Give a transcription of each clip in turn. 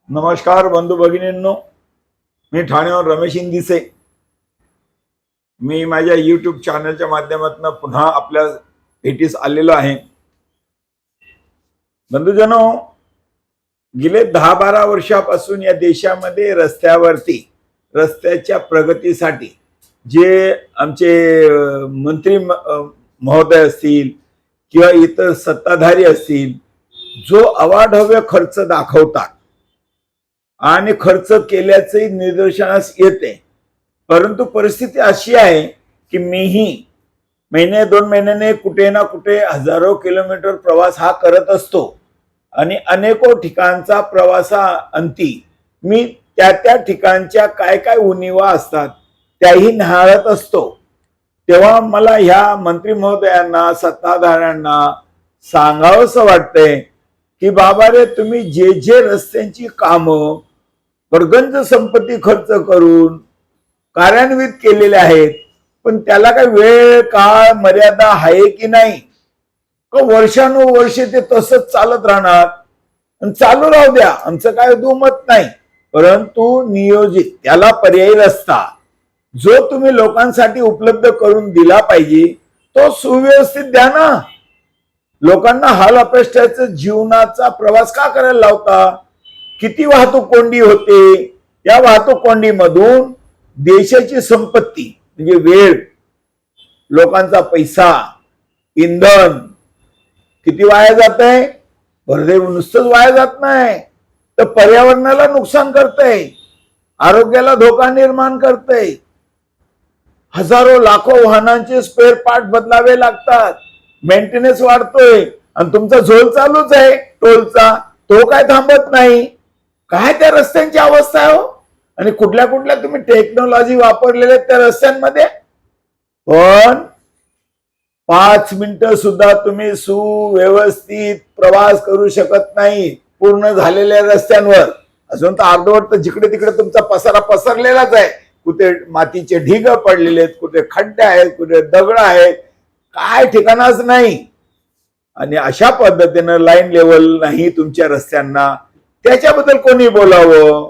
नमस्कार बंधू भगिनींनो, मी ठाण्यावर रमेश इंदिसे। मी माझ्या यूट्यूब चॅनलच्या माध्यमातून पुन्हा आपल्या भेटीस आलेलो आहे। बंधूजनो, गेले 10-12 वर्षापासून या देशामध्ये रस्त्याच्या प्रगतीसाठी जे आमचे मंत्री महोदय असतील किंवा इतर सत्ताधारी असतील, जो अवाढव्य खर्च दाखवतात आणि खर्च केल्याचे निदर्शनास येते, परंतु परिस्थिती अशी आहे की मीही महिने 2 महिन्याने कुठे ना कुठे हजारो किलोमीटर प्रवास हा करत असतो आणि अनेको ठिकाणचा प्रवासाअंती मी त्या ठिकाणच्या काय काय उणिवा असतात त्याही निहाळत असतो। तेव्हा मला ह्या मंत्री महोदयांना, सत्ताधाऱ्यांना सांगावंसं वाटतंय की बाबा रे, तुम्ही जे रस्त्यांची कामं वर्गंज संपत्ती खर्च करून कार्यान्वित केलेले आहेत, पण त्याला काही वेळ काळ मर्यादा आहे की नाही? वर्षानुवर्षे ते तसंच चालत राहणार आणि चालू राहू द्या, आमचं काय दुमत नाही, परंतु नियोजित त्याला पर्यायी रस्ता जो तुम्ही लोकांसाठी उपलब्ध करून दिला पाहिजे तो सुव्यवस्थित द्या ना। लोकांना हाल अपेष्टाचं जीवनाचा प्रवास का करायला लावता? किती वाहतूक कोंडी होते, त्या वाहतूक कोंडीमधून देशाची संपत्ती म्हणजे वेळ, लोकांचा पैसा, इंधन किती वाया जात आहे? भरदेव नुसतंच वाया जात नाही, तर पर्यावरणाला नुकसान करतंय, आरोग्याला धोका निर्माण करतंय। हजारो लाखो वाहनांचे स्पेअर पार्ट बदलावे लागतात, मेंटेनन्स वाढतोय आणि तुमचा झोल चालूच आहे टोलचा, तो काय थांबत नाही। काय त्या रस्त्यांची अवस्था आहे हो? आणि कुठल्या कुठल्या तुम्ही टेक्नॉलॉजी वापरलेल्या त्या रस्त्यांमध्ये, पण 5 मिनिटं सुद्धा तुम्ही सुव्यवस्थित प्रवास करू शकत नाही पूर्ण झालेल्या रस्त्यांवर। अजून तर अर्धवट तर जिकडे तिकडे तुमचा पसारा पसरलेलाच आहे, कुठे मातीचे ढिग पडलेले आहेत, कुठे खड्डे आहेत, कुठे दगड आहेत, काय ठिकाणच नाही। आणि अशा पद्धतीनं लाईन लेवल नाही तुमच्या रस्त्यांना, त्याच्याबद्दल कोणी बोलावं?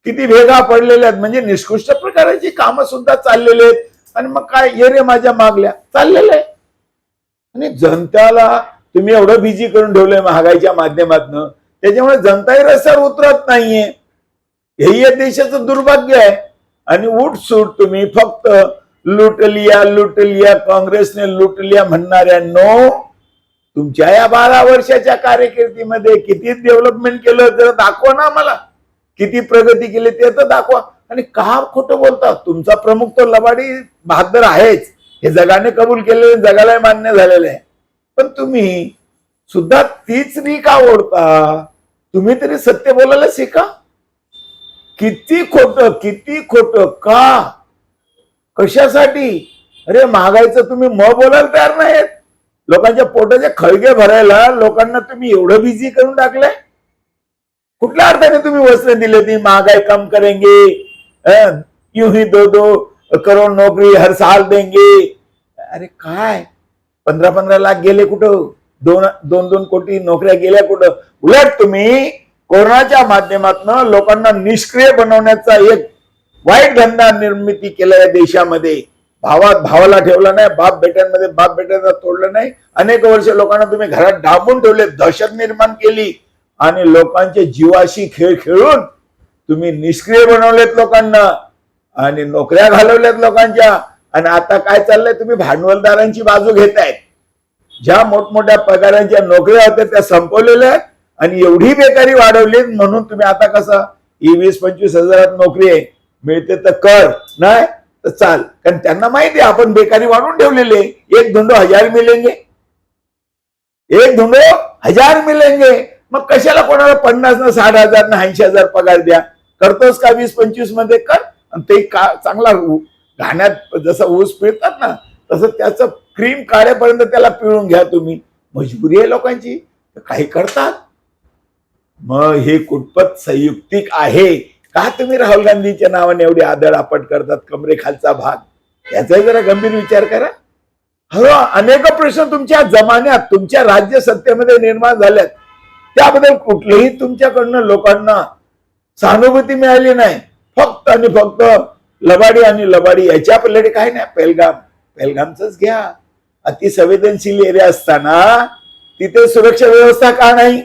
किती भेगा पडलेल्या आहेत, म्हणजे निष्कृष्ट प्रकारची कामं सुद्धा चाललेले आहेत आणि मग काय ये रे माझ्या मागल्या चाललेलं आहे। आणि जनताला तुम्ही एवढं बिझी करून ठेवलंय महागाईच्या माध्यमातून, त्याच्यामुळे जनताही रस्त्यावर उतरत नाहीये। हेही या देशाचं दुर्भाग्य आहे। आणि उठसूट तुम्ही फक्त लुटलिया काँग्रेसने लुटलिया म्हणणाऱ्यांनो, तुमच्या या 12 वर्षाच्या कारकिर्दीमध्ये किती डेव्हलपमेंट केलं तर दाखवा ना मला, किती प्रगती केली ते तर दाखवा। आणि का खोटं बोलता? तुमचा प्रमुख तो लबाडी बहादर आहेच, हे जगाने कबूल केलेले, जगाला मान्य झालेलं आहे, पण तुम्ही सुद्धा तीच री का ओढता? तुम्ही तरी सत्य बोलायला शिका। किती खोटं का? कशासाठी? अरे महागाईचं तुम्ही बोलायला तयार नाहीत, लोकांच्या पोटाचे खळगे भरायला लोकांना तुम्ही एवढं बिझी करून टाकलंय। कुठल्या अर्थाने तुम्ही वचन दिले ती महागाई कम करेंगे, यूं ही 2-2 करोड नौकरी हर साल देंगे? अरे काय 15-15 लाख गेले कुठं? 2-2 कोटी नोकऱ्या गेल्या कुठं? उलट तुम्ही कोरोनाच्या माध्यमातून लोकांना निष्क्रिय बनवण्याचा एक वाईट धंदा निर्मिती केला या देशामध्ये। भावाला ठेवला नाही, बाप बेट्यांमध्ये बाप बेट्यांना तोडलं नाही, अनेक वर्ष लोकांना तुम्ही घरात डांबून ठेवले, दहशत निर्माण केली आणि लोकांच्या जीवाशी खेळ खेळून तुम्ही निष्क्रिय बनवलेत लोकांना आणि नोकऱ्या घालवल्यात लोकांच्या। आणि आता काय चाललंय? तुम्ही भांडवलदारांची बाजू घेतायत, ज्या मोठमोठ्या पगारांच्या नोकऱ्या होत्या त्या संपवलेल्या आहेत आणि एवढी बेकारी वाढवली म्हणून तुम्ही आता कसं 20-25 हजारात नोकरी आहे मिळते तर कर, नाही तर चाल, कारण त्यांना माहिती आहे आपण बेकारी वाढवून ठेवलेले। एक धुंडो 1000 मिलेंगे, एक धुंडो 1000 मिलेंगे, मग कशाला कोणाला 50 ना 60 हजार ना 80 हजार पगार द्या? करतोस का 20-25 मध्ये कर, आणि ते चांगला घाण्यात जसं ऊस पिळतात ना तसं त्याचं क्रीम काढेपर्यंत त्याला पिळून घ्या तुम्ही। मजबुरी आहे लोकांची, काही करतात। मग हे कुठपत संयुक्तिक आहे का? तुम्ही राहुल गांधीच्या नावाने एवढी आदळआपट करतात कमरेखालचा भाग, याचा जरा गंभीर विचार करा। अनेक प्रश्न तुमच्या जमान्यात तुमच्या राज्य सत्तेमध्ये निर्माण झाल्यात, त्याबद्दल कुठलेही तुमच्याकडनं लोकांना सहानुभूती मिळाली नाही. फक्त आणि फक्त लबाडी आणि लबाडी, याच्या पलीकडे काय नाही. पेलगामच घ्या. अतिसंवेदनशील एरिया असताना तिथे सुरक्षा व्यवस्था का नाही?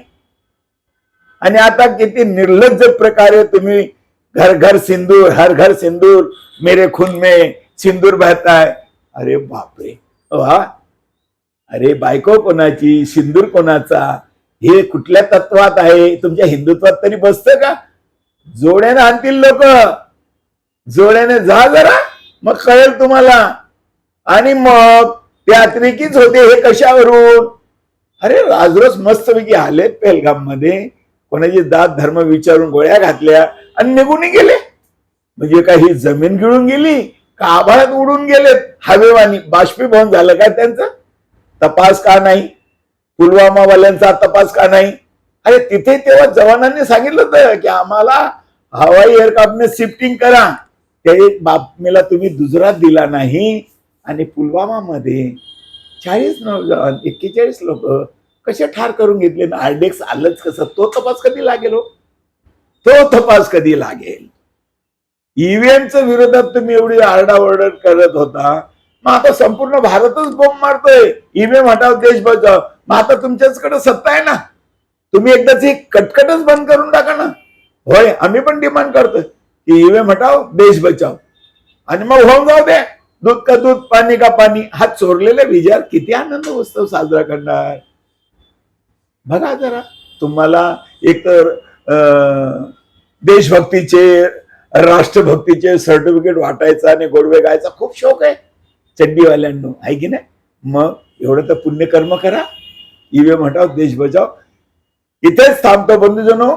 आणि आता किती निर्लज्ज प्रकारे तुम्ही घर घर सिंदूर, हर घर सिंदूर, मेरे खून में सिंदूर बहताय. अरे बापरे, वा. अरे बायको कोणाची, सिंदूर कोणाचा, हे कुठल्या तत्वात आहे? तुमच्या हिंदुत्वात तरी बसतं का? जोड्याने आणतील लोक, जोड्याने जा जरा, मग कळेल तुम्हाला. आणि मग ते अतिरेकीच होते हे कशावरून? अरे राजरोस मस्तपैकी आलेत पेहलगाम मध्ये, कोणाची जात धर्म विचारून गोळ्या घातल्या आणि निघून गेले. म्हणजे काही जमीन गिळून गेली का आभाळात उडून गेलेत हवेवानी? बाष्पीभवन झालं काय त्यांचं? तपास का नाही? पुलवामावाल्यांचा तपास का नाही? अरे तिथे तेव्हा जवानांनी सांगितलं होतं की आम्हाला हवाई एअरक्राफ्टने शिफ्टिंग करा. ते बातमीला तुम्ही दुजरात दिला नाही. आणि पुलवामा मध्ये 40 नौजवान, 41 लोक कसे ठार करून घेतले? आरडेक्स आलंच कसं? तो तपास कधी लागेल? तो तपास कधी लागेल? ईव्हीएमच्या विरोधात तुम्ही एवढी आरडाओरड करत होता, मग आता संपूर्ण भारतच बोंब मारतोय ईव्हीएम हटाव देश बचाव. मग आता तुमच्याचकडे सत्ता आहे ना, तुम्ही एकदाच ही कटकटच बंद करून टाका ना. होय, आम्ही पण डिमांड करतोय की ईव्हीएम हटाव देश बचाव. आणि मग होऊन जाऊ दे, दूध का दूध, पाणी का पाणी. हा चोरलेल्या विजयात किती आनंद उत्सव साजरा करणार बघा जरा. तुम्हाला एकतर देशभक्तीचे, राष्ट्रभक्तीचे सर्टिफिकेट वाटायचा आणि गोडवे गायचा खूप शौक आहे चड्डीवाल्यांनो, आहे की नाही? मग एवढं तर पुण्यकर्म करा. ईव्हीएम हटाव देश बचाव. इथेच थांबतो बंधूजनो.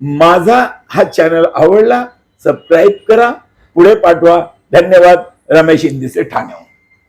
माझा हा चॅनल आवडला, सबस्क्राईब करा, पुढे पाठवा. धन्यवाद. रमेश इंदिसे, ठाणे.